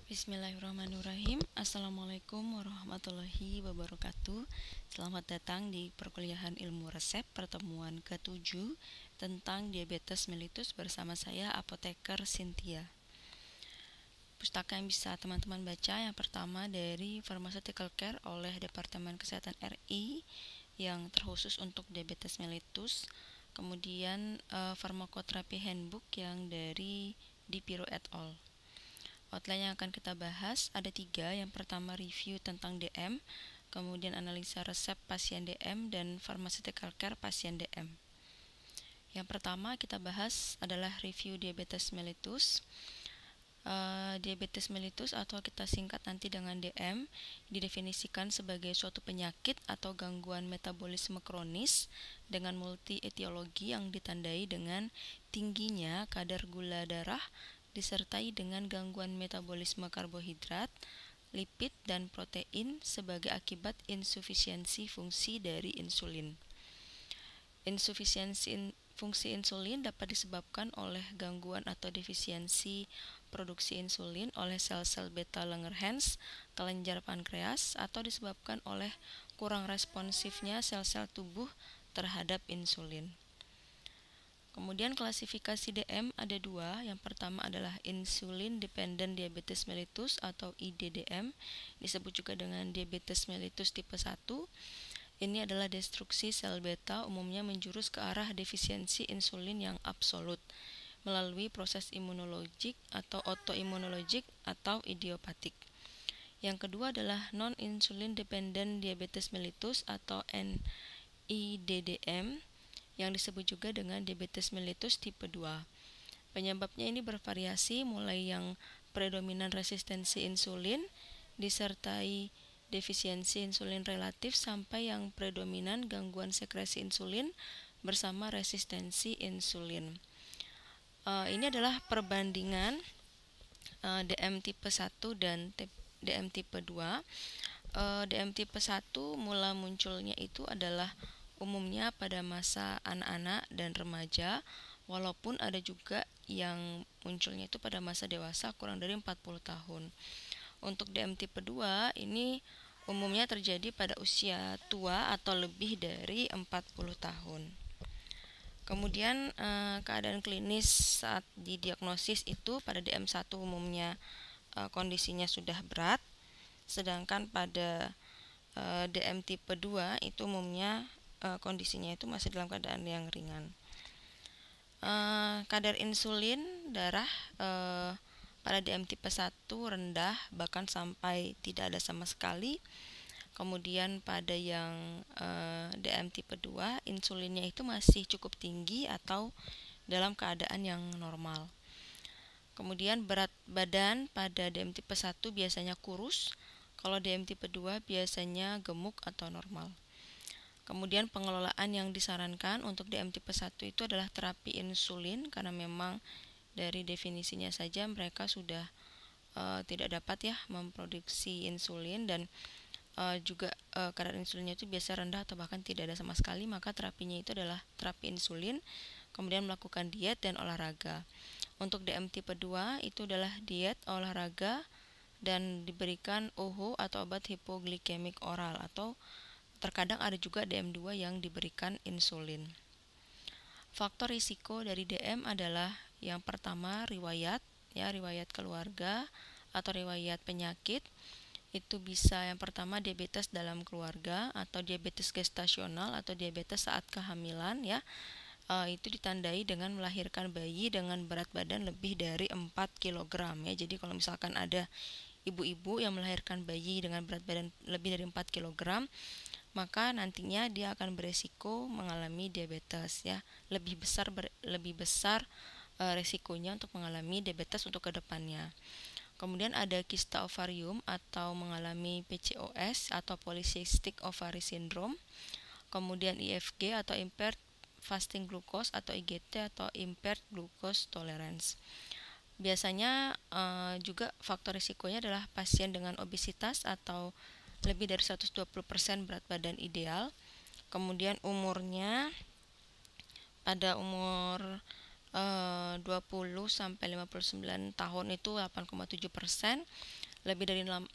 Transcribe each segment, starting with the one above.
Bismillahirrahmanirrahim. Assalamualaikum warahmatullahi wabarakatuh. Selamat datang di perkuliahan ilmu resep pertemuan ke-7 tentang diabetes mellitus bersama saya apoteker Cynthia. Pustaka yang bisa teman-teman baca yang pertama dari Pharmaceutical Care oleh Departemen Kesehatan RI yang terkhusus untuk diabetes mellitus. Kemudian Pharmacotherapy Handbook yang dari Dipiro et al. Outline yang akan kita bahas ada 3. Yang pertama review tentang DM, kemudian analisa resep pasien DM, dan pharmaceutical care pasien DM. Yang pertama kita bahas adalah review diabetes mellitus. Diabetes mellitus atau kita singkat nanti dengan DM didefinisikan sebagai suatu penyakit atau gangguan metabolisme kronis dengan multi etiologi yang ditandai dengan tingginya kadar gula darah disertai dengan gangguan metabolisme karbohidrat, lipid, dan protein sebagai akibat insufisiensi fungsi dari insulin. Insufisiensi fungsi insulin dapat disebabkan oleh gangguan atau defisiensi produksi insulin oleh sel-sel beta Langerhans, kelenjar pankreas, atau disebabkan oleh kurang responsifnya sel-sel tubuh terhadap insulin. Kemudian klasifikasi DM ada 2. Yang pertama adalah Insulin Dependent Diabetes Mellitus atau IDDM, disebut juga dengan diabetes mellitus tipe 1. Ini adalah destruksi sel beta umumnya menjurus ke arah defisiensi insulin yang absolut melalui proses imunologik atau autoimunologik atau idiopatik. Yang kedua adalah Non-Insulin Dependent Diabetes Mellitus atau NIDDM yang disebut juga dengan diabetes mellitus tipe 2. Penyebabnya ini bervariasi mulai yang predominan resistensi insulin disertai defisiensi insulin relatif sampai yang predominan gangguan sekresi insulin bersama resistensi insulin. Ini adalah perbandingan DM tipe 1 dan DM tipe 2. DM tipe 1 mula munculnya itu adalah umumnya pada masa anak-anak dan remaja, walaupun ada juga yang munculnya itu pada masa dewasa kurang dari 40 tahun. Untuk DM tipe 2 ini umumnya terjadi pada usia tua atau lebih dari 40 tahun. Kemudian keadaan klinis saat didiagnosis itu pada DM1 umumnya kondisinya sudah berat, sedangkan pada DM tipe 2 itu umumnya kondisinya itu masih dalam keadaan yang ringan. Kadar insulin darah pada DM tipe 1 rendah bahkan sampai tidak ada sama sekali. Kemudian pada yang DM tipe 2 insulinnya itu masih cukup tinggi atau dalam keadaan yang normal. Kemudian berat badan pada DM tipe 1 biasanya kurus, kalau DM tipe 2 biasanya gemuk atau normal. Kemudian pengelolaan yang disarankan untuk DM tipe 1 itu adalah terapi insulin karena memang dari definisinya saja mereka sudah tidak dapat ya memproduksi insulin dan juga kadar insulinnya itu biasa rendah atau bahkan tidak ada sama sekali, maka terapinya itu adalah terapi insulin, kemudian melakukan diet dan olahraga. Untuk DM tipe 2 itu adalah diet, olahraga, dan diberikan OHO atau obat hipoglikemik oral, atau terkadang ada juga DM2 yang diberikan insulin. Faktor risiko dari DM adalah yang pertama riwayat keluarga atau riwayat penyakit. Itu bisa yang pertama diabetes dalam keluarga atau diabetes gestasional atau diabetes saat kehamilan ya. Itu ditandai dengan melahirkan bayi dengan berat badan lebih dari 4 kg ya. Jadi kalau misalkan ada ibu-ibu yang melahirkan bayi dengan berat badan lebih dari 4 kg, maka nantinya dia akan beresiko mengalami diabetes ya. Lebih besar resikonya untuk mengalami diabetes untuk kedepannya. Kemudian ada kista ovarium atau mengalami PCOS atau polycystic ovary syndrome. Kemudian IFG atau impaired fasting glucose atau IGT atau impaired glucose tolerance. Biasanya juga faktor risikonya adalah pasien dengan obesitas atau lebih dari 120% berat badan ideal. Kemudian umurnya pada umur 20 sampai 59 tahun itu 8,7%, lebih dari 65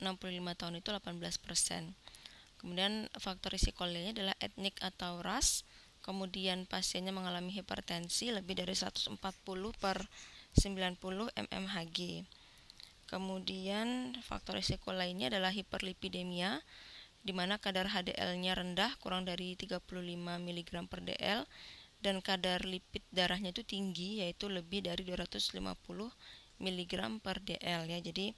tahun itu 18%. Kemudian faktor risiko lainnya adalah etnik atau ras. Kemudian pasiennya mengalami hipertensi lebih dari 140 per 90 mmHg. Kemudian faktor risiko lainnya adalah hiperlipidemia, di mana kadar HDL-nya rendah, kurang dari 35 mg per dl, dan kadar lipid darahnya itu tinggi, yaitu lebih dari 250 mg per dl ya. Jadi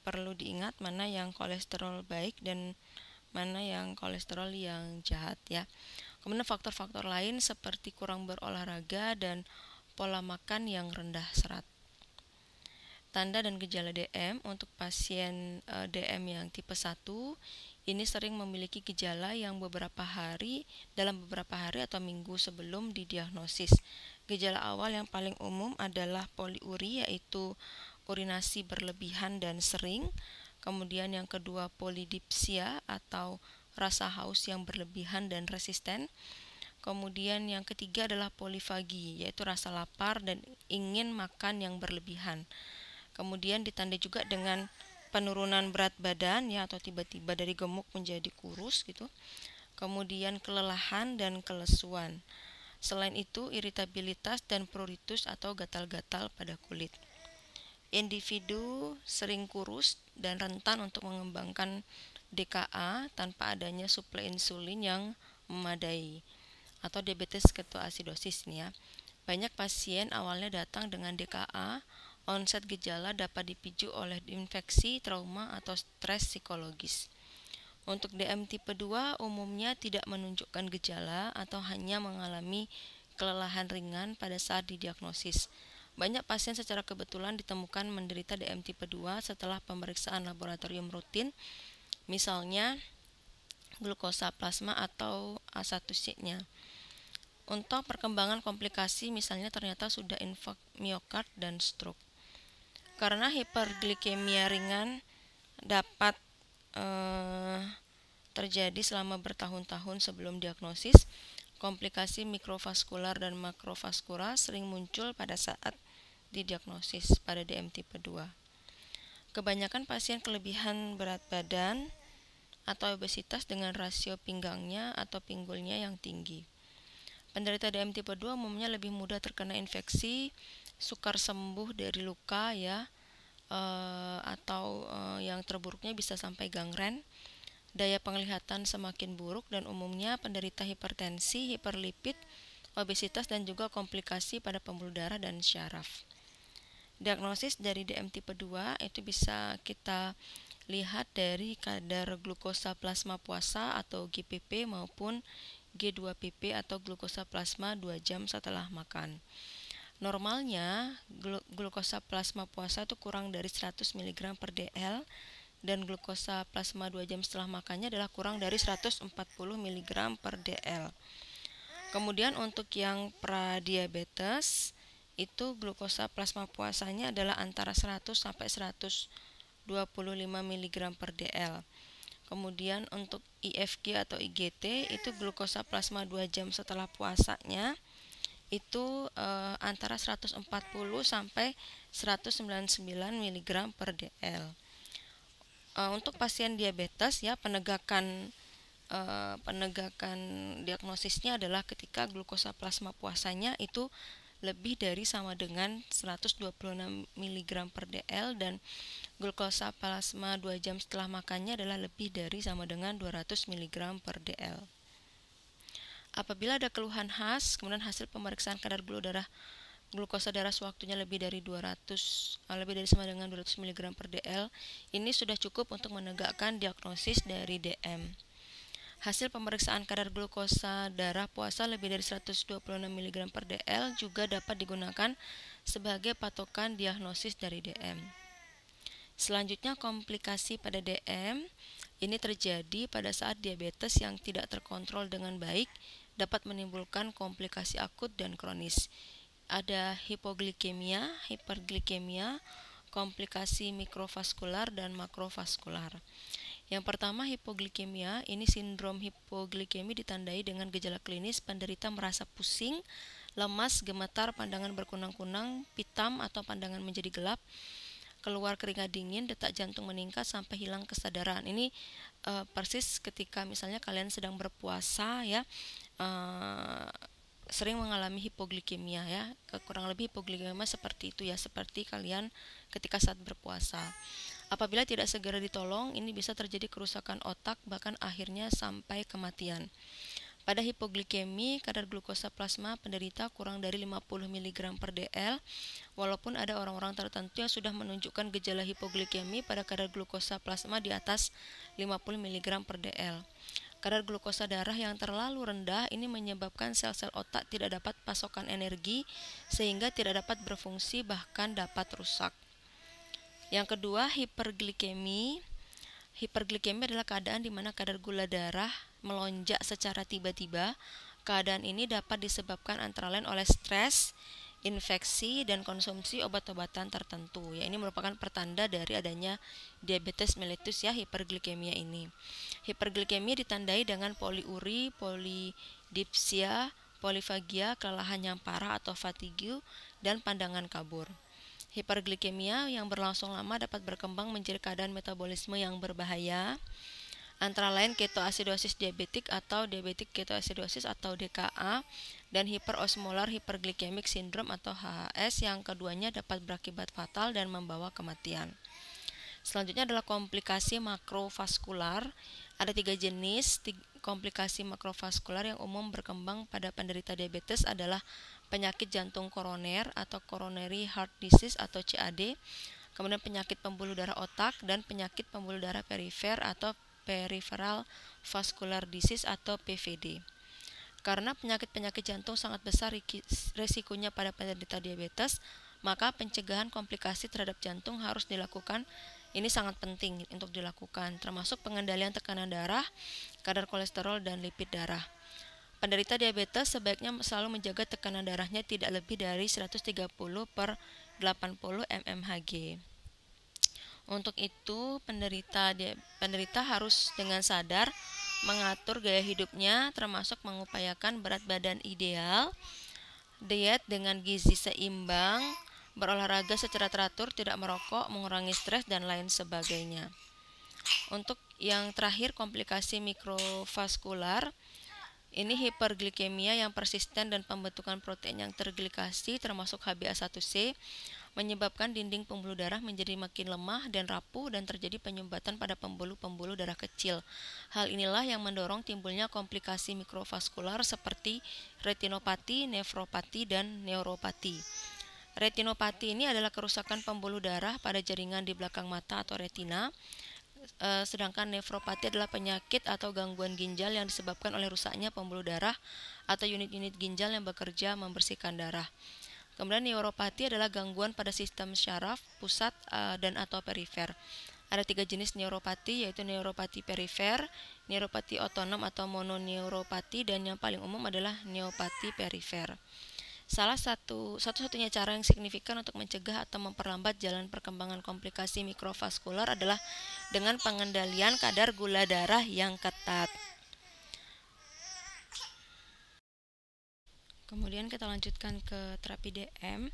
perlu diingat mana yang kolesterol baik dan mana yang kolesterol yang jahat ya. Kemudian faktor-faktor lain seperti kurang berolahraga dan pola makan yang rendah serat. Tanda dan gejala DM untuk pasien DM yang tipe 1 ini sering memiliki gejala yang dalam beberapa hari atau minggu sebelum didiagnosis. Gejala awal yang paling umum adalah poliuri, yaitu urinasi berlebihan dan sering. Kemudian yang kedua polidipsia atau rasa haus yang berlebihan dan resisten. Kemudian yang ketiga adalah polifagi, yaitu rasa lapar dan ingin makan yang berlebihan. Kemudian ditandai juga dengan penurunan berat badan ya, atau tiba-tiba dari gemuk menjadi kurus gitu. Kemudian kelelahan dan kelesuan. Selain itu iritabilitas dan pruritus atau gatal-gatal pada kulit. Individu sering kurus dan rentan untuk mengembangkan DKA tanpa adanya suplai insulin yang memadai, atau diabetes ketoasidosis nih ya. Banyak pasien awalnya datang dengan DKA. Onset gejala dapat dipicu oleh infeksi, trauma, atau stres psikologis. Untuk DM tipe 2 umumnya tidak menunjukkan gejala atau hanya mengalami kelelahan ringan pada saat didiagnosis. Banyak pasien secara kebetulan ditemukan menderita DM tipe 2 setelah pemeriksaan laboratorium rutin, misalnya glukosa plasma atau A1C-nya. Untuk perkembangan komplikasi misalnya ternyata sudah infark miokard dan stroke. Karena hiperglikemia ringan dapat terjadi selama bertahun-tahun sebelum diagnosis, komplikasi mikrovaskular dan makrovaskular sering muncul pada saat didiagnosis pada DM tipe 2. Kebanyakan pasien kelebihan berat badan atau obesitas dengan rasio pinggangnya atau pinggulnya yang tinggi. Penderita DM tipe 2 umumnya lebih mudah terkena infeksi, sukar sembuh dari luka ya, atau yang terburuknya bisa sampai gangren. Daya penglihatan semakin buruk dan umumnya penderita hipertensi, hiperlipid, obesitas dan juga komplikasi pada pembuluh darah dan syaraf. Diagnosis dari DM tipe 2 itu bisa kita lihat dari kadar glukosa plasma puasa atau GPP maupun G2PP atau glukosa plasma 2 jam setelah makan. Normalnya glukosa plasma puasa itu kurang dari 100 mg per dl dan glukosa plasma 2 jam setelah makannya adalah kurang dari 140 mg per dl. Kemudian untuk yang pradiabetes itu glukosa plasma puasanya adalah antara 100 sampai 125 mg per dl. Kemudian untuk IFG atau IGT itu glukosa plasma 2 jam setelah puasanya itu antara 140 sampai 199 mg per dl. Untuk pasien diabetes ya, penegakan diagnosisnya adalah ketika glukosa plasma puasanya itu lebih dari sama dengan 126 mg per dl dan glukosa plasma 2 jam setelah makannya adalah lebih dari sama dengan 200 mg per dl. Apabila ada keluhan khas, kemudian hasil pemeriksaan kadar glukosa darah sewaktunya lebih dari sama dengan 200 mg per dl, ini sudah cukup untuk menegakkan diagnosis dari DM. Hasil pemeriksaan kadar glukosa darah puasa lebih dari 126 mg per dl juga dapat digunakan sebagai patokan diagnosis dari DM. Selanjutnya, komplikasi pada DM ini terjadi pada saat diabetes yang tidak terkontrol dengan baik dapat menimbulkan komplikasi akut dan kronis. Ada hipoglikemia, hiperglikemia, komplikasi mikrovaskular dan makrovaskular. Yang pertama, hipoglikemia. Ini sindrom hipoglikemi ditandai dengan gejala klinis penderita merasa pusing, lemas, gemetar, pandangan berkunang-kunang, pitam atau pandangan menjadi gelap, keluar keringat dingin, detak jantung meningkat sampai hilang kesadaran. Ini persis ketika misalnya kalian sedang berpuasa ya, sering mengalami hipoglikemia ya, kurang lebih hipoglikemia seperti itu ya, seperti kalian ketika saat berpuasa. Apabila tidak segera ditolong, ini bisa terjadi kerusakan otak bahkan akhirnya sampai kematian. Pada hipoglikemi, kadar glukosa plasma penderita kurang dari 50 mg per dl, walaupun ada orang-orang tertentu yang sudah menunjukkan gejala hipoglikemi pada kadar glukosa plasma di atas 50 mg per dl. Kadar glukosa darah yang terlalu rendah ini menyebabkan sel-sel otak tidak dapat pasokan energi sehingga tidak dapat berfungsi bahkan dapat rusak. Yang kedua, hiperglikemi. Hiperglikemi adalah keadaan di mana kadar gula darah melonjak secara tiba-tiba. Keadaan ini dapat disebabkan antara lain oleh stres, infeksi, dan konsumsi obat-obatan tertentu. Ya, ini merupakan pertanda dari adanya diabetes mellitus ya, hiperglikemia ini. Hiperglikemia ditandai dengan poliuri, polidipsia, polifagia, kelelahan yang parah atau fatigue, dan pandangan kabur. Hiperglikemia yang berlangsung lama dapat berkembang menjadi keadaan metabolisme yang berbahaya, antara lain ketoasidosis diabetik atau diabetic ketoacidosis atau DKA, dan hiperosmolar hyperglycemic syndrome atau HHS yang keduanya dapat berakibat fatal dan membawa kematian. Selanjutnya adalah komplikasi makrovaskular. Ada 3 jenis komplikasi makrovaskular yang umum berkembang pada penderita diabetes adalah penyakit jantung koroner atau coronary heart disease atau CAD, kemudian penyakit pembuluh darah otak, dan penyakit pembuluh darah perifer atau peripheral vascular disease atau PVD. Karena penyakit-penyakit jantung sangat besar resikonya pada penderita diabetes, maka pencegahan komplikasi terhadap jantung harus dilakukan. Ini sangat penting untuk dilakukan, termasuk pengendalian tekanan darah, kadar kolesterol, dan lipid darah. Penderita diabetes sebaiknya selalu menjaga tekanan darahnya tidak lebih dari 130/80 mmHg. Untuk itu, penderita harus dengan sadar mengatur gaya hidupnya, termasuk mengupayakan berat badan ideal, diet dengan gizi seimbang, berolahraga secara teratur, tidak merokok, mengurangi stres, dan lain sebagainya. Untuk yang terakhir, komplikasi mikrovaskular. Ini hiperglikemia yang persisten dan pembentukan protein yang terglikasi termasuk HbA1c menyebabkan dinding pembuluh darah menjadi makin lemah dan rapuh dan terjadi penyumbatan pada pembuluh-pembuluh darah kecil. Hal inilah yang mendorong timbulnya komplikasi mikrovaskular seperti retinopati, nefropati, dan neuropati. Retinopati ini adalah kerusakan pembuluh darah pada jaringan di belakang mata atau retina. Sedangkan nefropati adalah penyakit atau gangguan ginjal yang disebabkan oleh rusaknya pembuluh darah atau unit-unit ginjal yang bekerja membersihkan darah. Kemudian neuropati adalah gangguan pada sistem syaraf, pusat, dan atau perifer. Ada 3 jenis neuropati, yaitu neuropati perifer, neuropati otonom atau mononeuropati, dan yang paling umum adalah neuropati perifer. Satu-satunya cara yang signifikan untuk mencegah atau memperlambat jalan perkembangan komplikasi mikrovaskular adalah dengan pengendalian kadar gula darah yang ketat. Kemudian kita lanjutkan ke terapi DM.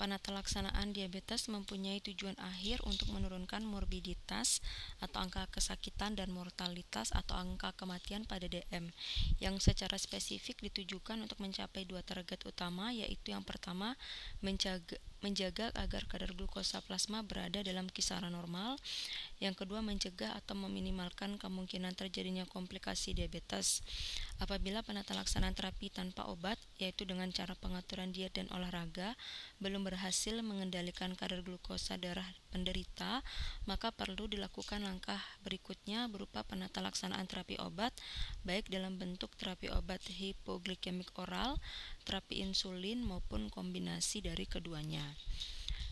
Penata laksanaan diabetes mempunyai tujuan akhir untuk menurunkan morbiditas atau angka kesakitan dan mortalitas atau angka kematian pada DM, yang secara spesifik ditujukan untuk mencapai 2 target utama, yaitu yang pertama, menjaga agar kadar glukosa plasma berada dalam kisaran normal. Yang kedua, mencegah atau meminimalkan kemungkinan terjadinya komplikasi diabetes. Apabila penata laksanaan terapi tanpa obat, yaitu dengan cara pengaturan diet dan olahraga, belum berhasil mengendalikan kadar glukosa darah penderita, maka perlu dilakukan langkah berikutnya berupa penata laksanaan terapi obat, baik dalam bentuk terapi obat hipoglikemik oral, terapi insulin, maupun kombinasi dari keduanya.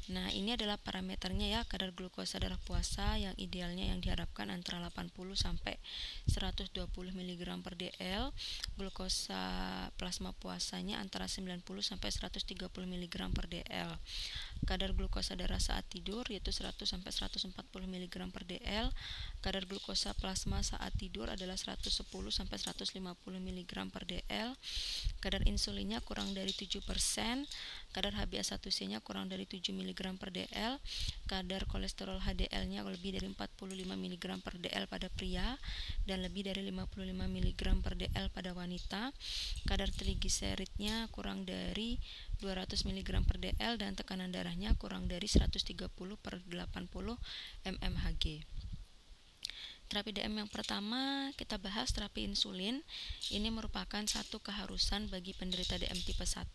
Nah, ini adalah parameternya ya, kadar glukosa darah puasa yang idealnya yang diharapkan antara 80 sampai 120 mg per dl, glukosa plasma puasanya antara 90 sampai 130 mg per dl. kadar glukosa darah saat tidur yaitu 100 sampai 140 mg per dl. Kadar glukosa plasma saat tidur adalah 110 sampai 150 mg per dl. Kadar insulinnya kurang dari 7%, kadar HbA1c-nya kurang dari 7 mg per dl, kadar kolesterol HDL-nya lebih dari 45 mg per dl pada pria dan lebih dari 55 mg per dl pada wanita. Kadar trigliseridnya kurang dari 200 mg per dl dan tekanan darahnya kurang dari 130 per 80 mmHg. Terapi DM yang pertama kita bahas terapi insulin. Ini merupakan satu keharusan bagi penderita DM tipe 1.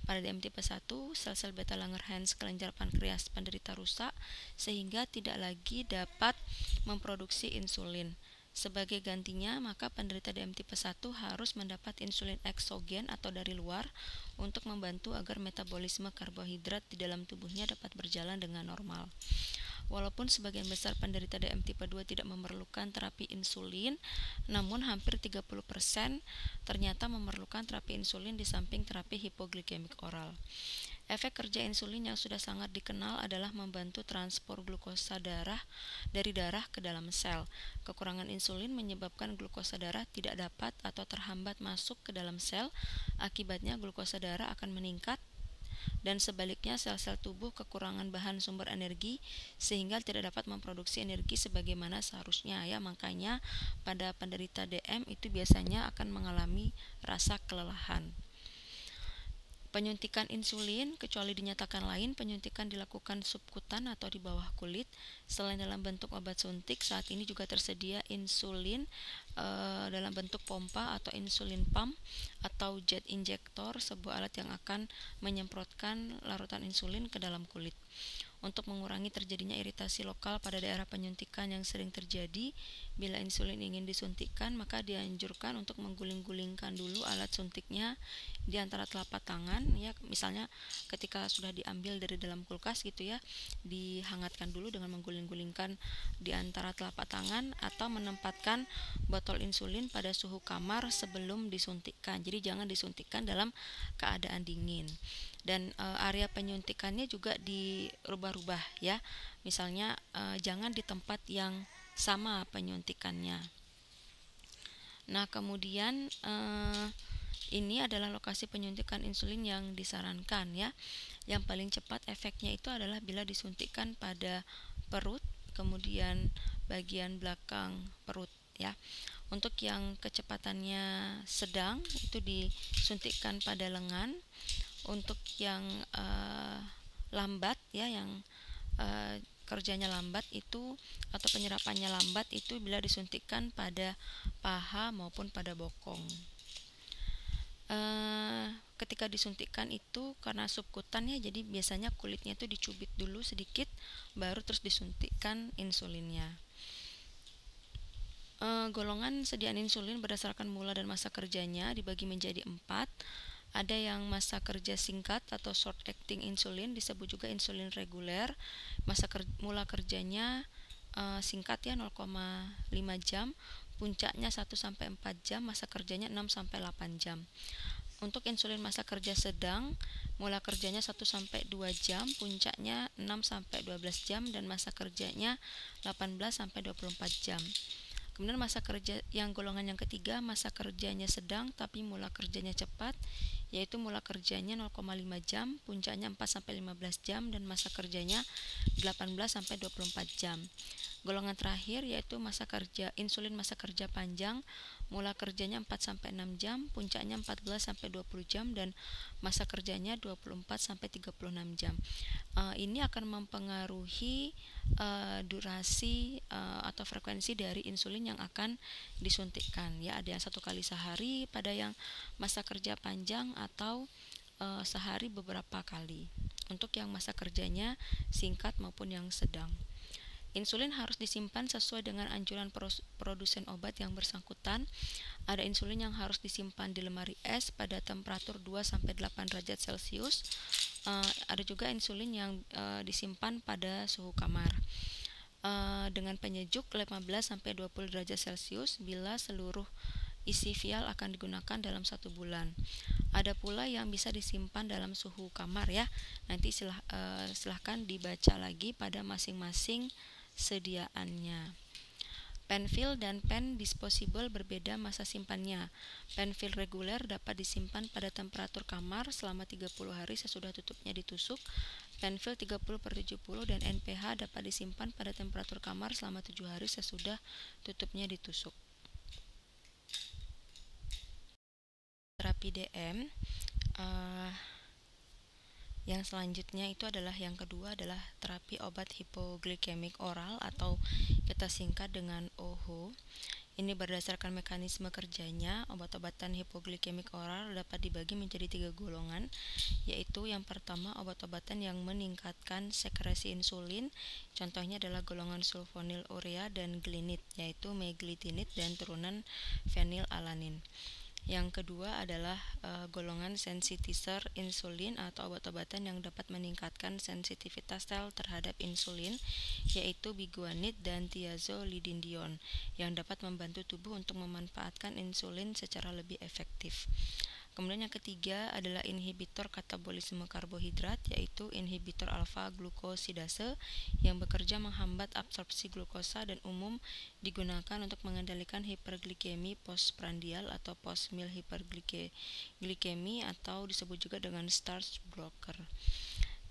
Pada DM tipe 1, sel-sel beta Langerhans kelenjar pankreas penderita rusak sehingga tidak lagi dapat memproduksi insulin. Sebagai gantinya, maka penderita DM tipe 1 harus mendapat insulin eksogen atau dari luar untuk membantu agar metabolisme karbohidrat di dalam tubuhnya dapat berjalan dengan normal. Walaupun sebagian besar penderita DM tipe 2 tidak memerlukan terapi insulin, namun hampir 30% ternyata memerlukan terapi insulin di samping terapi hipoglikemik oral. Efek kerja insulin yang sudah sangat dikenal adalah membantu transport glukosa darah dari darah ke dalam sel. Kekurangan insulin menyebabkan glukosa darah tidak dapat atau terhambat masuk ke dalam sel. Akibatnya glukosa darah akan meningkat dan sebaliknya sel-sel tubuh kekurangan bahan sumber energi sehingga tidak dapat memproduksi energi sebagaimana seharusnya ya. Makanya pada penderita DM itu biasanya akan mengalami rasa kelelahan. Penyuntikan insulin, kecuali dinyatakan lain, penyuntikan dilakukan subkutan atau di bawah kulit. Selain dalam bentuk obat suntik, saat ini juga tersedia insulin dalam bentuk pompa atau insulin pump atau jet injector, sebuah alat yang akan menyemprotkan larutan insulin ke dalam kulit. Untuk mengurangi terjadinya iritasi lokal pada daerah penyuntikan yang sering terjadi bila insulin ingin disuntikkan, maka dianjurkan untuk mengguling-gulingkan dulu alat suntiknya di antara telapak tangan ya, misalnya ketika sudah diambil dari dalam kulkas gitu ya, dihangatkan dulu dengan mengguling-gulingkan di antara telapak tangan atau menempatkan botol insulin pada suhu kamar sebelum disuntikkan. Jadi jangan disuntikkan dalam keadaan dingin. Dan area penyuntikannya juga dirubah-rubah ya. Misalnya jangan di tempat yang sama penyuntikannya. Nah, kemudian ini adalah lokasi penyuntikan insulin yang disarankan ya. Yang paling cepat efeknya itu adalah bila disuntikkan pada perut, kemudian bagian belakang perut ya. Untuk yang kecepatannya sedang itu disuntikkan pada lengan. Untuk yang lambat ya, yang kerjanya lambat itu atau penyerapannya lambat itu bila disuntikkan pada paha maupun pada bokong. Ketika disuntikkan itu karena subkutan ya, jadi biasanya kulitnya itu dicubit dulu sedikit baru terus disuntikkan insulinnya. Golongan sediaan insulin berdasarkan mula dan masa kerjanya dibagi menjadi 4. Ada yang masa kerja singkat atau short acting insulin, disebut juga insulin reguler. Mula kerjanya singkat ya, 0,5 jam, puncaknya 1-4 jam, masa kerjanya 6-8 jam. Untuk insulin masa kerja sedang, mula kerjanya 1-2 jam, puncaknya 6-12 jam dan masa kerjanya 18-24 jam. Kemudian masa kerja yang golongan yang ketiga, masa kerjanya sedang tapi mula kerjanya cepat, yaitu mula kerjanya 0,5 jam, puncaknya 4-15 jam dan masa kerjanya 18-24 jam. Golongan terakhir yaitu insulin masa kerja panjang, mula kerjanya 4-6 jam, puncaknya 14-20 jam dan masa kerjanya 24-36 jam. Ini akan mempengaruhi durasi atau frekuensi dari insulin yang akan disuntikkan ya. Ada yang 1 kali sehari pada yang masa kerja panjang atau sehari beberapa kali untuk yang masa kerjanya singkat maupun yang sedang. Insulin harus disimpan sesuai dengan anjuran produsen obat yang bersangkutan. Ada insulin yang harus disimpan di lemari es pada temperatur 2-8 derajat Celcius. Ada juga insulin yang disimpan pada suhu kamar dengan penyejuk 15-20 derajat Celcius bila seluruh isi vial akan digunakan dalam 1 bulan. Ada pula yang bisa disimpan dalam suhu kamar ya. Nanti silahkan dibaca lagi pada masing-masing sediaannya. Penfill dan pen disposable berbeda masa simpannya. Penfill reguler dapat disimpan pada temperatur kamar selama 30 hari sesudah tutupnya ditusuk. Penfill 30/70 dan NPH dapat disimpan pada temperatur kamar selama 7 hari sesudah tutupnya ditusuk. Terapi DM yang selanjutnya itu adalah yang kedua adalah terapi obat hipoglikemik oral atau kita singkat dengan OHO. Ini berdasarkan mekanisme kerjanya, obat-obatan hipoglikemik oral dapat dibagi menjadi 3 golongan, yaitu yang pertama obat-obatan yang meningkatkan sekresi insulin, contohnya adalah golongan sulfonylurea dan glinit, yaitu meglitinid dan turunan fenilalanin. Yang kedua adalah golongan sensitizer insulin atau obat-obatan yang dapat meningkatkan sensitivitas sel terhadap insulin, yaitu biguanid dan thiazolidinedione, yang dapat membantu tubuh untuk memanfaatkan insulin secara lebih efektif. Kemudian yang ketiga adalah inhibitor katabolisme karbohidrat, yaitu inhibitor alfa-glukosidase yang bekerja menghambat absorpsi glukosa dan umum digunakan untuk mengendalikan hiperglikemi postprandial atau post-meal hiperglikemi atau disebut juga dengan starch blocker.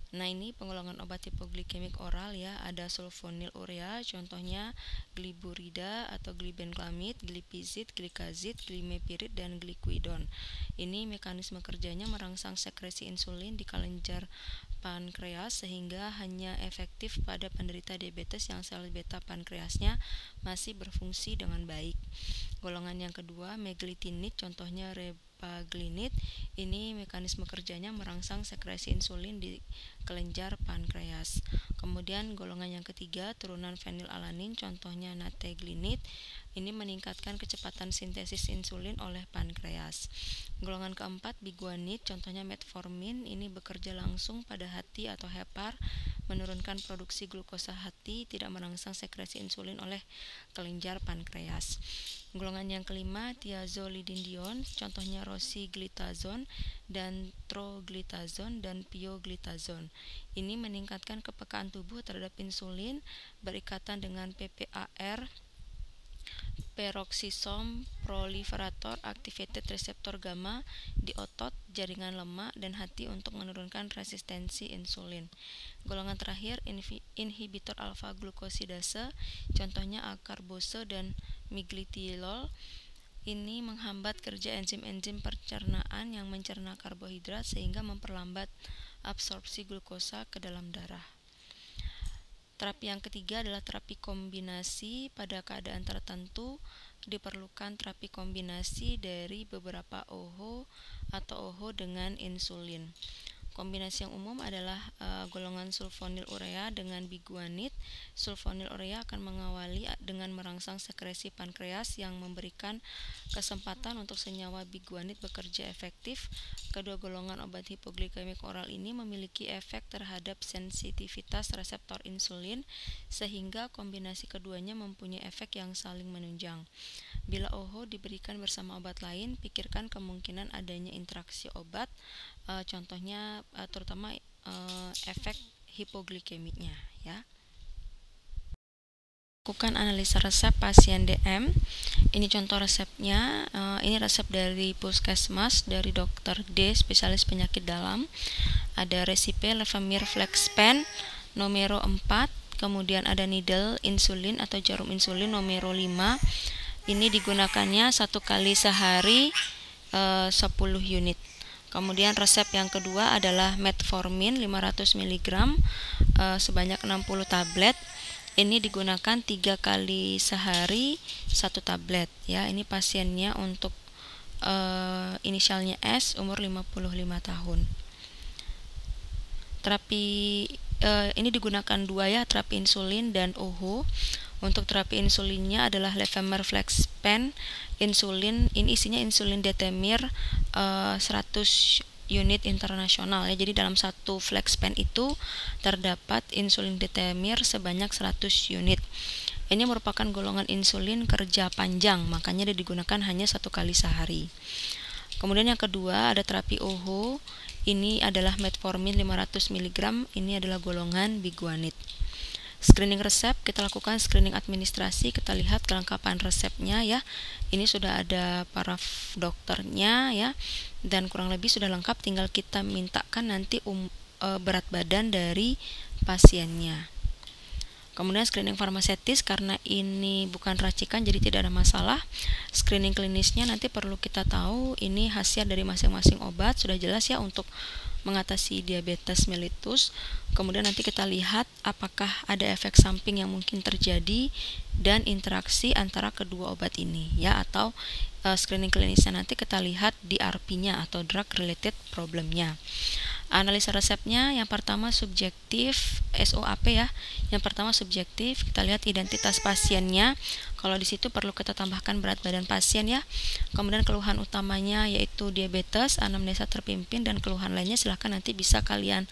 Nah, ini penggolongan obat hipoglikemik oral ya, ada sulfonylurea, contohnya gliburida atau glibenclamid, glipizid, glikazid, glimepirid, dan glikuidon. Ini mekanisme kerjanya merangsang sekresi insulin di kelenjar pankreas sehingga hanya efektif pada penderita diabetes yang sel beta pankreasnya masih berfungsi dengan baik. Golongan yang kedua, meglitinid, contohnya repaglinid. Ini mekanisme kerjanya merangsang sekresi insulin di kelenjar pankreas. Kemudian golongan yang ketiga, turunan fenilalanin, contohnya nateglinid. Ini meningkatkan kecepatan sintesis insulin oleh pankreas. Golongan keempat, biguanid, contohnya metformin. Ini bekerja langsung pada hati atau hepar, menurunkan produksi glukosa hati, tidak merangsang sekresi insulin oleh kelenjar pankreas. Golongan yang kelima, thiazolidinedione, contohnya rosiglitazone dan troglitazone dan pioglitazone. Ini meningkatkan kepekaan tubuh terhadap insulin, berikatan dengan PPAR, peroxisom proliferator activated receptor gamma di otot, jaringan lemak, dan hati untuk menurunkan resistensi insulin. Golongan terakhir, inhibitor alfa-glukosidase, contohnya akarbose dan miglitazol. Ini menghambat kerja enzim-enzim pencernaan yang mencerna karbohidrat sehingga memperlambat absorpsi glukosa ke dalam darah. Terapi yang ketiga adalah terapi kombinasi. Pada keadaan tertentu diperlukan terapi kombinasi dari beberapa OHO atau OHO dengan insulin. Kombinasi yang umum adalah golongan sulfonylurea dengan biguanid. Sulfonylurea akan mengawali dengan merangsang sekresi pankreas yang memberikan kesempatan untuk senyawa biguanid bekerja efektif. Kedua golongan obat hipoglikemik oral ini memiliki efek terhadap sensitivitas reseptor insulin, sehingga kombinasi keduanya mempunyai efek yang saling menunjang. Bila OHO diberikan bersama obat lain, pikirkan kemungkinan adanya interaksi obat, contohnya terutama efek hipoglikemiknya ya. Lakukan analisa resep pasien DM. Ini contoh resepnya. Ini resep dari Puskesmas dari Dr. D, spesialis penyakit dalam. Ada resipe Levemir Flex Pen nomor 4, kemudian ada needle insulin atau jarum insulin nomor 5. Ini digunakannya 1 kali sehari 10 unit. Kemudian resep yang kedua adalah metformin 500 mg sebanyak 60 tablet. Ini digunakan 3 kali sehari 1 tablet ya. Ini pasiennya untuk inisialnya S, umur 55 tahun. Terapi ini digunakan 2 ya, terapi insulin dan OHO. Untuk terapi insulinnya adalah Levemir Flex Pen insulin. Ini isinya insulin detemir 100 unit internasional ya. Jadi dalam satu Flex Pen itu terdapat insulin detemir sebanyak 100 unit. Ini merupakan golongan insulin kerja panjang, makanya dia digunakan hanya 1 kali sehari. Kemudian yang kedua ada terapi OHO. Ini adalah metformin 500 mg, ini adalah golongan biguanid. Screening resep, kita lakukan screening administrasi, kita lihat kelengkapan resepnya ya. Ini sudah ada para dokternya ya, dan kurang lebih sudah lengkap, tinggal kita mintakan nanti berat badan dari pasiennya. Kemudian screening farmaseutis, karena ini bukan racikan jadi tidak ada masalah. Screening klinisnya nanti perlu kita tahu ini khasiat dari masing-masing obat, sudah jelas ya untuk mengatasi diabetes mellitus. Kemudian nanti kita lihat apakah ada efek samping yang mungkin terjadi dan interaksi antara kedua obat ini ya, atau screening klinisnya nanti kita lihat DRP-nya atau drug related problemnya. Analisa resepnya yang pertama subjektif, SOAP ya. Yang pertama subjektif, kita lihat identitas pasiennya. Kalau di situ perlu kita tambahkan berat badan pasien ya. Kemudian keluhan utamanya yaitu diabetes, anamnesa terpimpin, dan keluhan lainnya silahkan nanti bisa kalian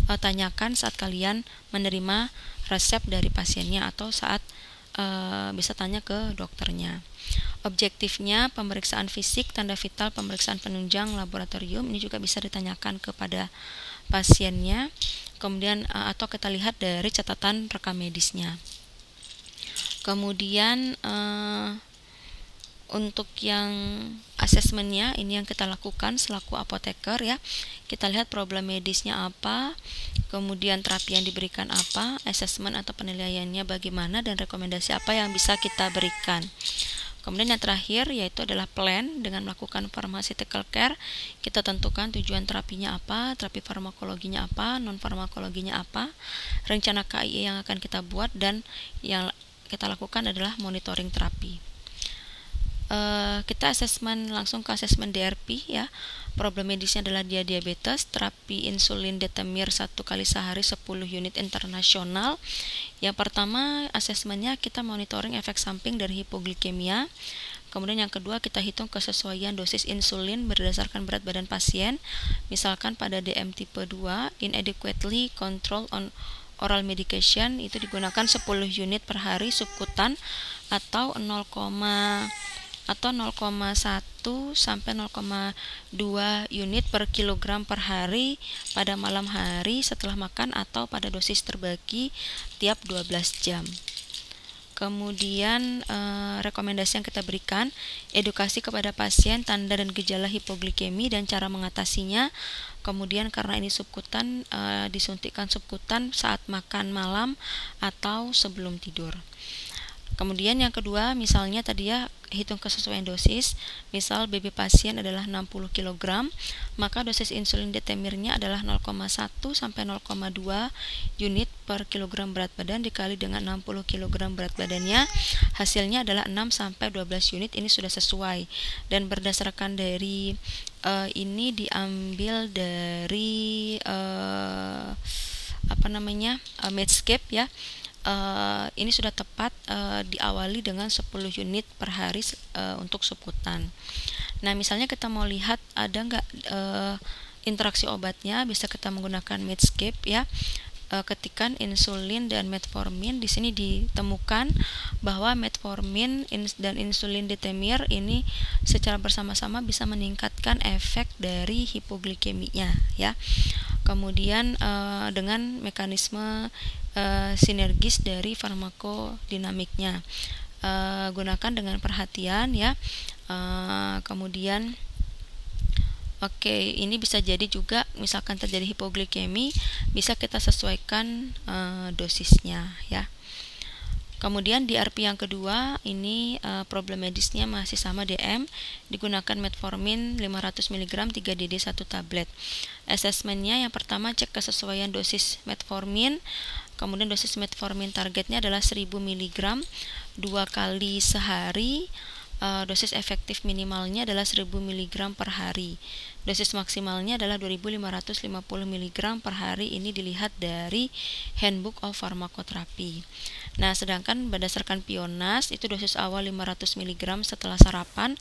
tanyakan saat kalian menerima resep dari pasiennya atau saat bisa tanya ke dokternya. Objektifnya pemeriksaan fisik, tanda vital, pemeriksaan penunjang laboratorium, ini juga bisa ditanyakan kepada pasiennya. Kemudian atau kita lihat dari catatan rekam medisnya. Kemudian untuk yang asesmennya ini yang kita lakukan selaku apoteker ya. Kita lihat problem medisnya apa, kemudian terapi yang diberikan apa, asesmen atau penilaiannya bagaimana, dan rekomendasi apa yang bisa kita berikan. Kemudian yang terakhir yaitu adalah plan. Dengan melakukan pharmaceutical care, kita tentukan tujuan terapinya apa, terapi farmakologinya apa, non farmakologinya apa, rencana KIE yang akan kita buat, dan yang kita lakukan adalah monitoring terapi. Kita asesmen langsung ke asesmen DRP ya. Problem medisnya adalah dia diabetes, terapi insulin detemir 1 kali sehari 10 unit internasional. Yang pertama asesmennya kita monitoring efek samping dari hipoglikemia. Kemudian yang kedua kita hitung kesesuaian dosis insulin berdasarkan berat badan pasien. Misalkan pada DM tipe 2 inadequately control on oral medication itu digunakan 10 unit per hari subkutan atau 0,1 sampai 0,2 unit per kilogram per hari pada malam hari setelah makan atau pada dosis terbagi tiap 12 jam. Kemudian rekomendasi yang kita berikan, edukasi kepada pasien tanda dan gejala hipoglikemi dan cara mengatasinya. Kemudian karena ini subkutan, disuntikkan subkutan saat makan malam atau sebelum tidur. Kemudian yang kedua, misalnya tadi ya, hitung kesesuaian dosis. Misal BB pasien adalah 60 kg, maka dosis insulin detemirnya adalah 0,1 sampai 0,2 unit per kilogram berat badan dikali dengan 60 kg berat badannya. Hasilnya adalah 6 sampai 12 unit. Ini sudah sesuai. Dan berdasarkan dari ini diambil dari Medscape ya. Ini sudah tepat, diawali dengan 10 unit per hari untuk subkutan. Nah, misalnya kita mau lihat ada nggak interaksi obatnya, bisa kita menggunakan Medscape ya. Ketikan insulin dan metformin, di sini ditemukan bahwa metformin dan insulin detemir ini secara bersama-sama bisa meningkatkan efek dari hipoglikeminya ya. Kemudian dengan mekanisme sinergis dari farmakodinamiknya, gunakan dengan perhatian ya. Kemudian ini bisa jadi juga misalkan terjadi hipoglikemi, bisa kita sesuaikan dosisnya ya. Kemudian DRP yang kedua, ini problem medisnya masih sama DM, digunakan metformin 500 mg 3DD 1 tablet. Asesmennya yang pertama cek kesesuaian dosis metformin, kemudian dosis metformin targetnya adalah 1000 mg 2 kali sehari. dosis efektif minimalnya adalah 1000 mg per hari. Dosis maksimalnya adalah 2550 mg per hari. Ini dilihat dari Handbook of Pharmacotherapy. Nah, sedangkan berdasarkan PIONAS itu dosis awal 500 mg setelah sarapan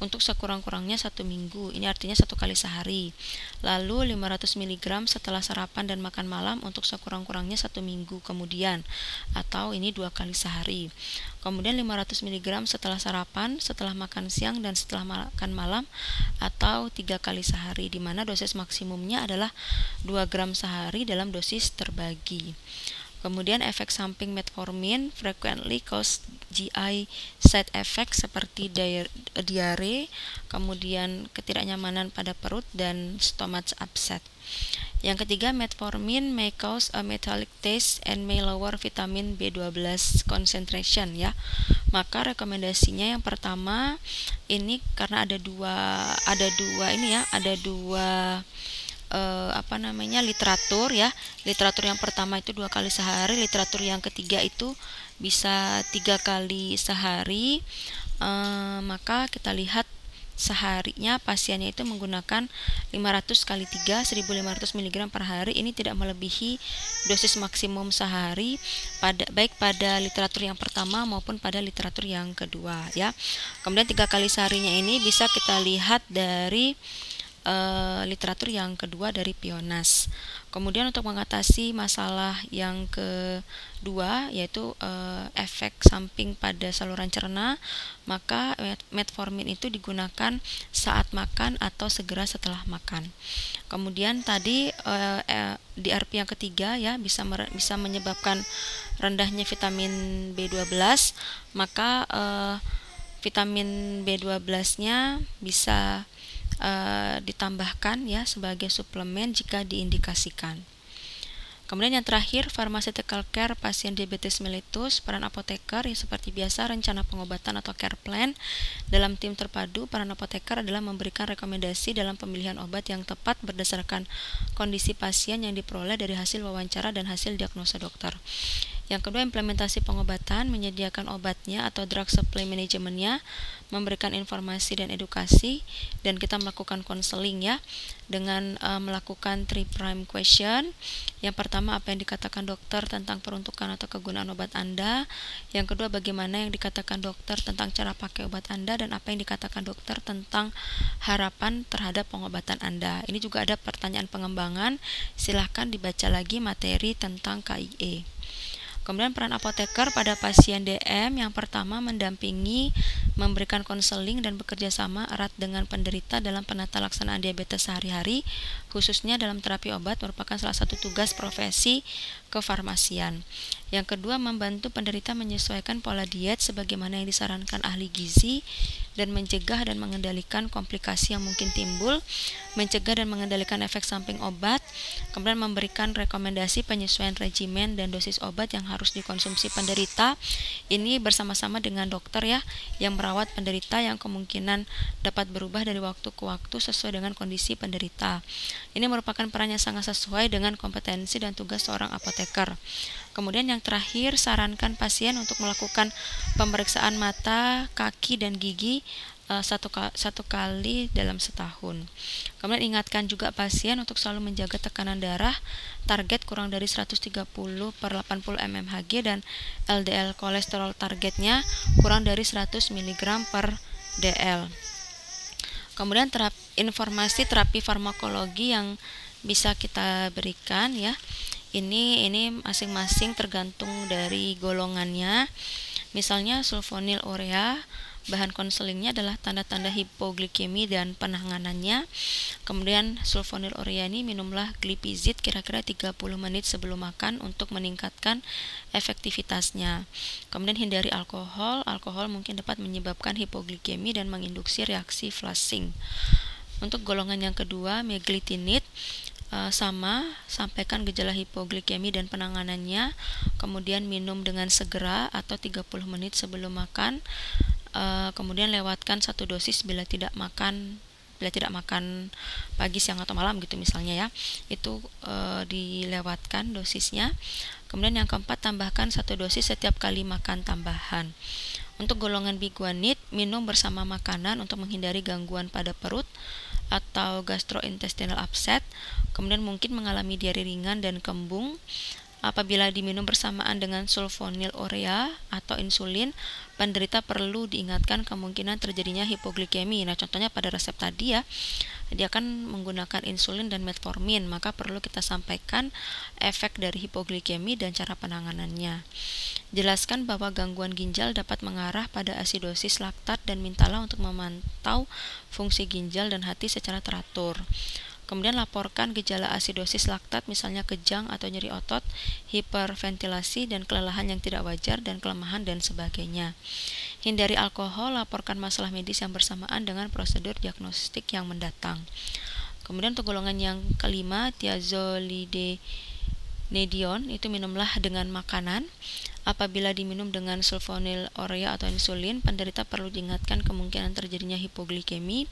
untuk sekurang-kurangnya 1 minggu. Ini artinya 1 kali sehari. Lalu 500 mg setelah sarapan dan makan malam untuk sekurang-kurangnya 1 minggu kemudian, atau ini 2 kali sehari. Kemudian 500 mg setelah sarapan, setelah makan siang dan setelah makan malam, atau 3 kali sehari, di mana dosis maksimumnya adalah 2 gram sehari dalam dosis terbagi. Kemudian efek samping metformin frequently cause GI side effect seperti diare, kemudian ketidaknyamanan pada perut dan stomach upset. Yang ketiga, metformin may cause a metallic taste and may lower vitamin B12 concentration ya. Maka rekomendasinya yang pertama ini karena ada dua literatur ya. Literatur yang pertama itu 2 kali sehari, literatur yang ketiga itu bisa 3 kali sehari. Maka kita lihat seharinya pasiennya itu menggunakan 500 kali 3 1500 mg per hari. Ini tidak melebihi dosis maksimum sehari baik pada literatur yang pertama maupun pada literatur yang kedua ya. Kemudian 3 kali seharinya ini bisa kita lihat dari literatur yang kedua dari PIONAS. Kemudian untuk mengatasi masalah yang kedua yaitu efek samping pada saluran cerna, maka metformin itu digunakan saat makan atau segera setelah makan. Kemudian tadi DRP yang ketiga ya bisa menyebabkan rendahnya vitamin B12, maka vitamin B12-nya bisa ditambahkan ya sebagai suplemen jika diindikasikan. Kemudian yang terakhir, pharmaceutical care pasien diabetes mellitus. Peran apoteker yang seperti biasa rencana pengobatan atau care plan. Dalam tim terpadu, peran apoteker adalah memberikan rekomendasi dalam pemilihan obat yang tepat berdasarkan kondisi pasien yang diperoleh dari hasil wawancara dan hasil diagnosa dokter. Yang kedua, implementasi pengobatan, menyediakan obatnya atau drug supply manajemennya, memberikan informasi dan edukasi, dan kita melakukan konseling ya dengan melakukan 3 prime question. Yang pertama, apa yang dikatakan dokter tentang peruntukan atau kegunaan obat Anda. Yang kedua, bagaimana yang dikatakan dokter tentang cara pakai obat Anda, dan apa yang dikatakan dokter tentang harapan terhadap pengobatan Anda. Ini juga ada pertanyaan pengembangan, silahkan dibaca lagi materi tentang KIE. Kemudian peran apoteker pada pasien DM, yang pertama mendampingi, memberikan konseling dan bekerja sama erat dengan penderita dalam penata laksanaan diabetes sehari-hari, khususnya dalam terapi obat merupakan salah satu tugas profesi kefarmasian. Yang kedua, membantu penderita menyesuaikan pola diet sebagaimana yang disarankan ahli gizi dan mencegah dan mengendalikan komplikasi yang mungkin timbul, mencegah dan mengendalikan efek samping obat, kemudian memberikan rekomendasi penyesuaian regimen dan dosis obat yang harus dikonsumsi penderita. Ini bersama-sama dengan dokter ya, yang merawat penderita yang kemungkinan dapat berubah dari waktu ke waktu sesuai dengan kondisi penderita. Ini merupakan peran yang sangat sesuai dengan kompetensi dan tugas seorang apoteker. Kemudian yang terakhir, sarankan pasien untuk melakukan pemeriksaan mata, kaki, dan gigi satu kali dalam setahun. Kemudian ingatkan juga pasien untuk selalu menjaga tekanan darah, target kurang dari 130/80 mmHg, dan LDL kolesterol targetnya kurang dari 100 mg/dl. Kemudian informasi terapi farmakologi yang bisa kita berikan ya. Ini masing-masing tergantung dari golongannya. Misalnya sulfonylurea, bahan konselingnya adalah tanda-tanda hipoglikemi dan penanganannya. Kemudian sulfonylurea ini minumlah glipizid kira-kira 30 menit sebelum makan untuk meningkatkan efektivitasnya. Kemudian hindari alkohol. Alkohol mungkin dapat menyebabkan hipoglikemi dan menginduksi reaksi flushing. Untuk golongan yang kedua, meglitinid, sampaikan gejala hipoglikemi dan penanganannya, kemudian minum dengan segera atau 30 menit sebelum makan, kemudian lewatkan 1 dosis bila tidak makan pagi, siang, atau malam gitu misalnya ya, itu dilewatkan dosisnya. Kemudian yang keempat, tambahkan 1 dosis setiap kali makan tambahan. Untuk golongan biguanid, minum bersama makanan untuk menghindari gangguan pada perut atau gastrointestinal upset, kemudian mungkin mengalami diare ringan dan kembung. Apabila diminum bersamaan dengan sulfonylurea atau insulin, penderita perlu diingatkan kemungkinan terjadinya hipoglikemi. Nah, contohnya pada resep tadi ya, dia akan menggunakan insulin dan metformin, maka perlu kita sampaikan efek dari hipoglikemi dan cara penanganannya. Jelaskan bahwa gangguan ginjal dapat mengarah pada asidosis laktat dan mintalah untuk memantau fungsi ginjal dan hati secara teratur. Kemudian laporkan gejala asidosis laktat, misalnya kejang atau nyeri otot, hiperventilasi dan kelelahan yang tidak wajar dan kelemahan dan sebagainya. Hindari alkohol, laporkan masalah medis yang bersamaan dengan prosedur diagnostik yang mendatang. Kemudian untuk golongan yang kelima, thiazolidinedion, itu minumlah dengan makanan. Apabila diminum dengan sulfonylurea atau insulin, penderita perlu diingatkan kemungkinan terjadinya hipoglikemi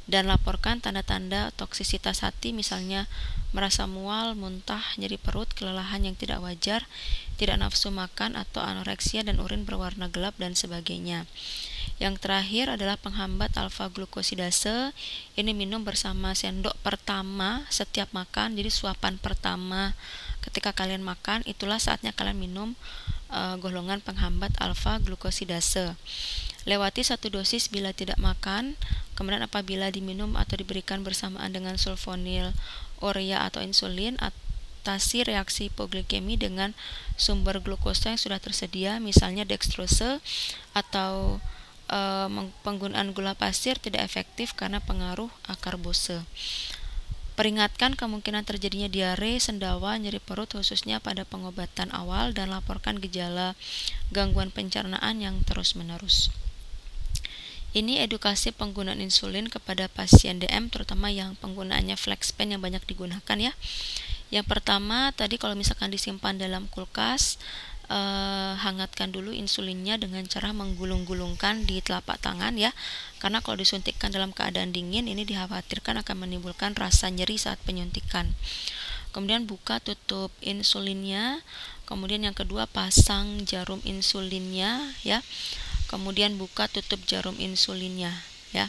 dan laporkan tanda-tanda toksisitas hati, misalnya merasa mual, muntah, nyeri perut, kelelahan yang tidak wajar, tidak nafsu makan atau anoreksia dan urin berwarna gelap dan sebagainya. Yang terakhir adalah penghambat alfa glukosidase. Ini minum bersama sendok pertama setiap makan. Jadi suapan pertama ketika kalian makan, itulah saatnya kalian minum golongan penghambat alfa glukosidase. Lewati 1 dosis bila tidak makan. Kemudian apabila diminum atau diberikan bersamaan dengan sulfonylurea atau insulin, atasi reaksi hipoglikemi dengan sumber glukosa yang sudah tersedia, misalnya dextrose, atau penggunaan gula pasir tidak efektif karena pengaruh akarbose. Peringatkan kemungkinan terjadinya diare, sendawa, nyeri perut khususnya pada pengobatan awal, dan laporkan gejala gangguan pencernaan yang terus-menerus. Ini edukasi penggunaan insulin kepada pasien DM, terutama yang penggunaannya flex pen yang banyak digunakan ya. Yang pertama tadi, kalau misalkan disimpan dalam kulkas, hangatkan dulu insulinnya dengan cara menggulung-gulungkan di telapak tangan ya, karena kalau disuntikkan dalam keadaan dingin ini dikhawatirkan akan menimbulkan rasa nyeri saat penyuntikan. Kemudian buka tutup insulinnya. Kemudian yang kedua, pasang jarum insulinnya ya. Kemudian buka tutup jarum insulinnya ya.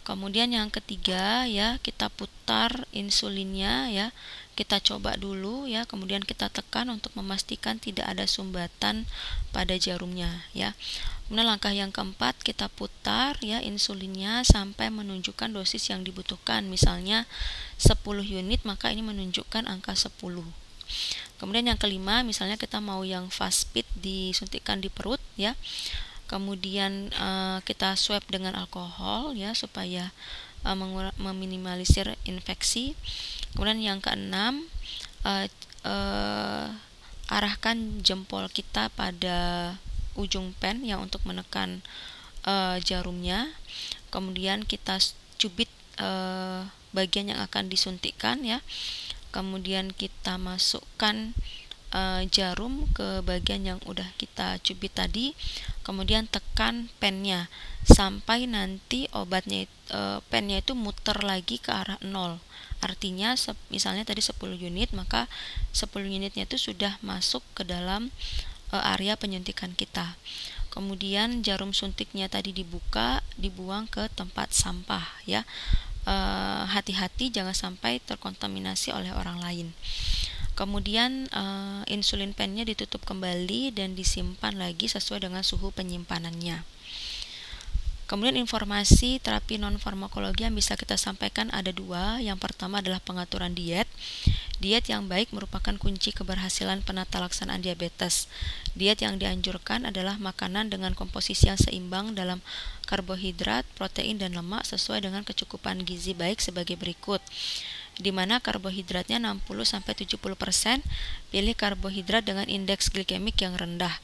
Kemudian yang ketiga ya, kita putar insulinnya ya. Kita coba dulu ya, kemudian kita tekan untuk memastikan tidak ada sumbatan pada jarumnya ya. Kemudian langkah yang keempat, kita putar ya insulinnya sampai menunjukkan dosis yang dibutuhkan. Misalnya 10 unit, maka ini menunjukkan angka 10. Kemudian yang kelima, misalnya kita mau yang fast speed disuntikkan di perut ya. Kemudian kita swab dengan alkohol ya, supaya meminimalisir infeksi. Kemudian yang keenam, arahkan jempol kita pada ujung pen yang untuk menekan jarumnya. Kemudian kita cubit bagian yang akan disuntikkan ya. Kemudian kita masukkan jarum ke bagian yang udah kita cubit tadi. Kemudian tekan pennya sampai nanti obatnya pennya itu muter lagi ke arah 0. Artinya misalnya tadi 10 unit, maka 10 unitnya itu sudah masuk ke dalam area penyuntikan kita. Kemudian jarum suntiknya tadi dibuka, dibuang ke tempat sampah ya. Hati-hati jangan sampai terkontaminasi oleh orang lain. Kemudian insulin pennya ditutup kembali dan disimpan lagi sesuai dengan suhu penyimpanannya. Kemudian informasi terapi non-farmakologi yang bisa kita sampaikan ada 2. Yang pertama adalah pengaturan diet. Diet yang baik merupakan kunci keberhasilan penata laksanaan diabetes. Diet yang dianjurkan adalah makanan dengan komposisi yang seimbang dalam karbohidrat, protein, dan lemak sesuai dengan kecukupan gizi baik sebagai berikut. Di mana karbohidratnya 60-70%, pilih karbohidrat dengan indeks glikemik yang rendah.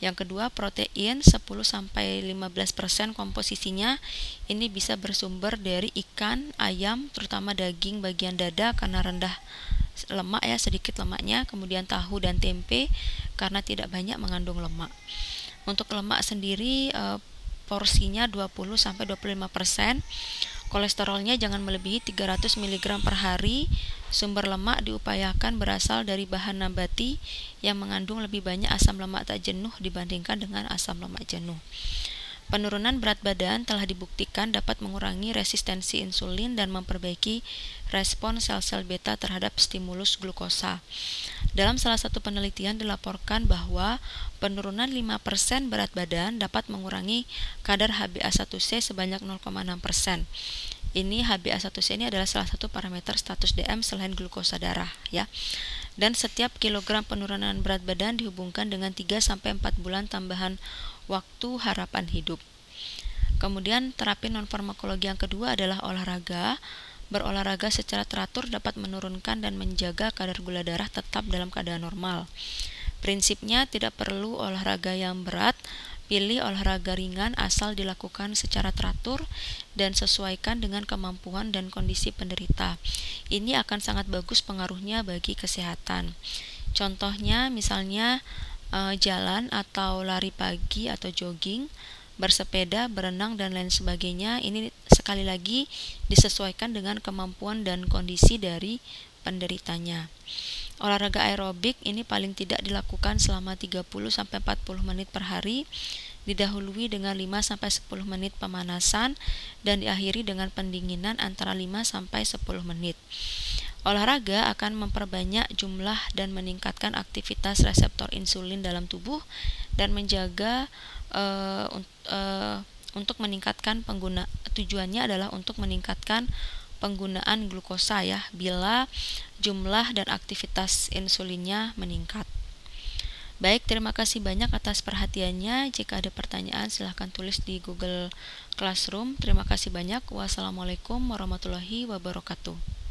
Yang kedua, protein 10-15% komposisinya. Ini bisa bersumber dari ikan, ayam, terutama daging bagian dada karena rendah lemak ya, sedikit lemaknya. Kemudian tahu dan tempe karena tidak banyak mengandung lemak. Untuk lemak sendiri porsinya 20-25%. Kolesterolnya jangan melebihi 300 mg per hari. Sumber lemak diupayakan berasal dari bahan nabati yang mengandung lebih banyak asam lemak tak jenuh dibandingkan dengan asam lemak jenuh. Penurunan berat badan telah dibuktikan dapat mengurangi resistensi insulin dan memperbaiki respon sel-sel beta terhadap stimulus glukosa. Dalam salah satu penelitian dilaporkan bahwa penurunan 5% berat badan dapat mengurangi kadar HbA1c sebanyak 0,6%. Ini HbA1c ini adalah salah satu parameter status DM selain glukosa darah ya. Dan setiap kilogram penurunan berat badan dihubungkan dengan 3-4 bulan tambahan waktu harapan hidup. Kemudian terapi non-farmakologi yang kedua adalah olahraga. Berolahraga secara teratur dapat menurunkan dan menjaga kadar gula darah tetap dalam keadaan normal. Prinsipnya tidak perlu olahraga yang berat, pilih olahraga ringan asal dilakukan secara teratur dan sesuaikan dengan kemampuan dan kondisi penderita. Ini akan sangat bagus pengaruhnya bagi kesehatan. Contohnya misalnya jalan atau lari pagi atau jogging, bersepeda, berenang, dan lain sebagainya. Ini sekali lagi disesuaikan dengan kemampuan dan kondisi dari penderitanya. Olahraga aerobik ini paling tidak dilakukan selama 30-40 menit per hari, didahului dengan 5-10 menit pemanasan dan diakhiri dengan pendinginan antara 5-10 menit. Olahraga akan memperbanyak jumlah dan meningkatkan aktivitas reseptor insulin dalam tubuh dan menjaga untuk meningkatkan tujuannya adalah untuk meningkatkan penggunaan glukosa ya bila jumlah dan aktivitas insulinnya meningkat. Baik, terima kasih banyak atas perhatiannya. Jika ada pertanyaan silahkan tulis di Google Classroom. Terima kasih banyak. Wassalamualaikum warahmatullahi wabarakatuh.